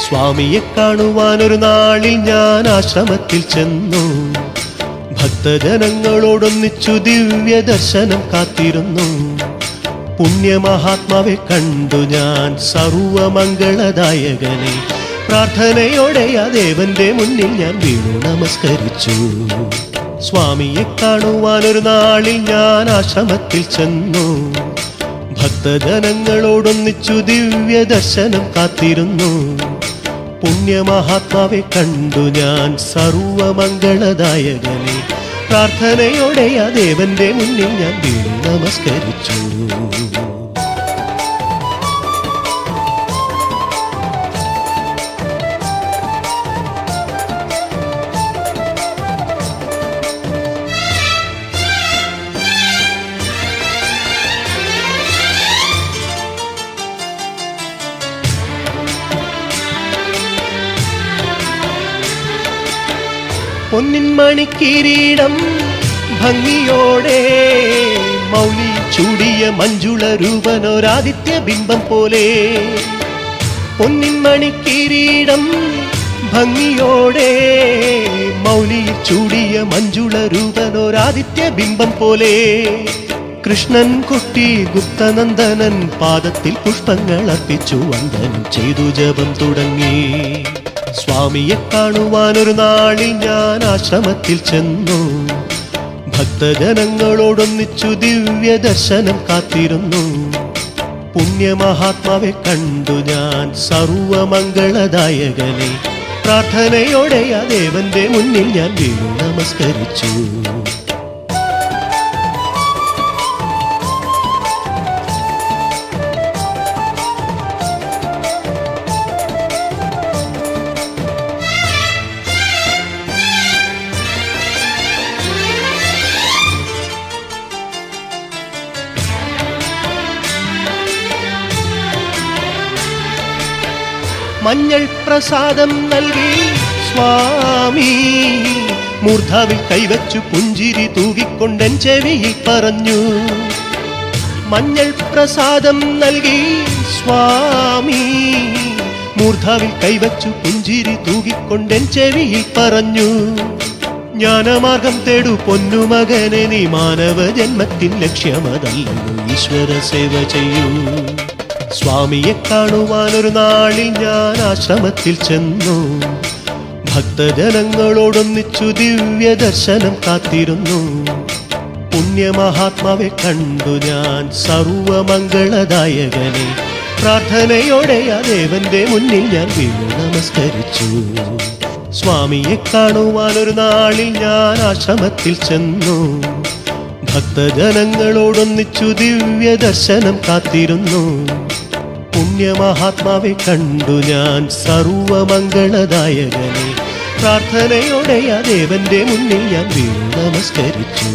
സ്വാമിയെ കാണുവാനൊരു നാളിൽ ഞാൻ ആശ്രമത്തിൽ ചെന്നു. ഭക്തജനങ്ങളോടൊന്നിച്ചു ദിവ്യ ദർശനം കാത്തിരുന്നു. പുണ്യമഹാത്മാവെ കണ്ടു ഞാൻ സർവമംഗളദായകനെ. പ്രാർത്ഥനയോടെ ആ ദേവന്റെ മുന്നിൽ ഞാൻ വീണു നമസ്കരിച്ചു. സ്വാമിയെ കാണുവാനൊരു നാളിൽ ഞാൻ ആശ്രമത്തിൽ ചെന്നു. ഭക്തജനങ്ങളോടൊന്നിച്ചു ദിവ്യ ദർശനം കാത്തിരുന്നു. പുണ്യമഹാത്മാവെ കണ്ടു ഞാൻ സർവമംഗളദായകനെ. പ്രാർത്ഥനയോടെ ആ ദേവന്റെ മുന്നിൽ ഞാൻ വീണു നമസ്കരിച്ചു. പൊന്നിൻ മണിക്കിരീടം ഭംഗിയോടെ മൗലി ചൂടിയ മഞ്ജുള രൂപനൊരാദിത്യ ബിംബം പോലെ. പൊന്നിൻ മണിക്കിരീടം ഭംഗിയോടെ മൗലി ചൂടിയ മഞ്ജുള രൂപനൊരാദിത്യ ബിംബം പോലെ. കൃഷ്ണൻ കുട്ടി ഗുപ്തനന്ദനൻ പാദത്തിൽ പുഷ്പങ്ങൾ അർപ്പിച്ചു വന്ദനം ചെയ്തു ജപം തുടങ്ങി. സ്വാമിയെ കാണുവാനൊരു നാളിൽ ഞാൻ ആശ്രമത്തിൽ ചെന്നു. ഭക്തജനങ്ങളോടൊന്നിച്ചു ദിവ്യ ദർശനം കാത്തിരുന്നു. പുണ്യമഹാത്മാവെ കണ്ടു ഞാൻ സർവമംഗളദായകനെ. പ്രാർത്ഥനയോടെ ആ ദേവന്റെ മുന്നിൽ ഞാൻ വീണു നമസ്കരിച്ചു. മഞ്ഞൾ പ്രസാദം നൽകി സ്വാമി മൂർധാവിൽ കൈവച്ചു പുഞ്ചിരി തൂകിക്കൊണ്ടെൻ ചെവിയിൽ പറഞ്ഞു. മഞ്ഞൾ പ്രസാദം നൽകി സ്വാമി മൂർധാവിൽ കൈവച്ചു പുഞ്ചിരി തൂകിക്കൊണ്ടെൻ ചെവിയിൽ പറഞ്ഞു. ജ്ഞാനമാർഗം തേടു പൊന്നുമകനെ, നീ മാനവ ജന്മത്തിൻ ലക്ഷ്യമതല്ലോ, ഈശ്വര സേവ ചെയ്യൂ. സ്വാമിയെ കാണുവാനൊരു നാളിൽ ഞാൻ ആശ്രമത്തിൽ ചെന്നു. ഭക്തജനങ്ങളോടൊന്നിച്ചു ദിവ്യ ദർശനം കാത്തിരുന്നു. പുണ്യമഹാത്മാവെ കണ്ടു ഞാൻ സർവമംഗളദായകനെ. പ്രാർത്ഥനയോടെ ആ ദേവന്റെ മുന്നിൽ ഞാൻ വീണു നമസ്കരിച്ചു. സ്വാമിയെ കാണുവാനൊരു നാളിൽ ഞാൻ ആശ്രമത്തിൽ ചെന്നു. ഭക്തജനങ്ങളോടൊന്നിച്ചു ദിവ്യ ദർശനം കാത്തിരുന്നു. പുണ്യമഹാത്മാവെ കണ്ടു ഞാൻ സർവമംഗളദായകനെ. പ്രാർത്ഥനയോടെ ആ ദേവന്റെ മുന്നിൽ ഞാൻ വീണു നമസ്കരിച്ചു.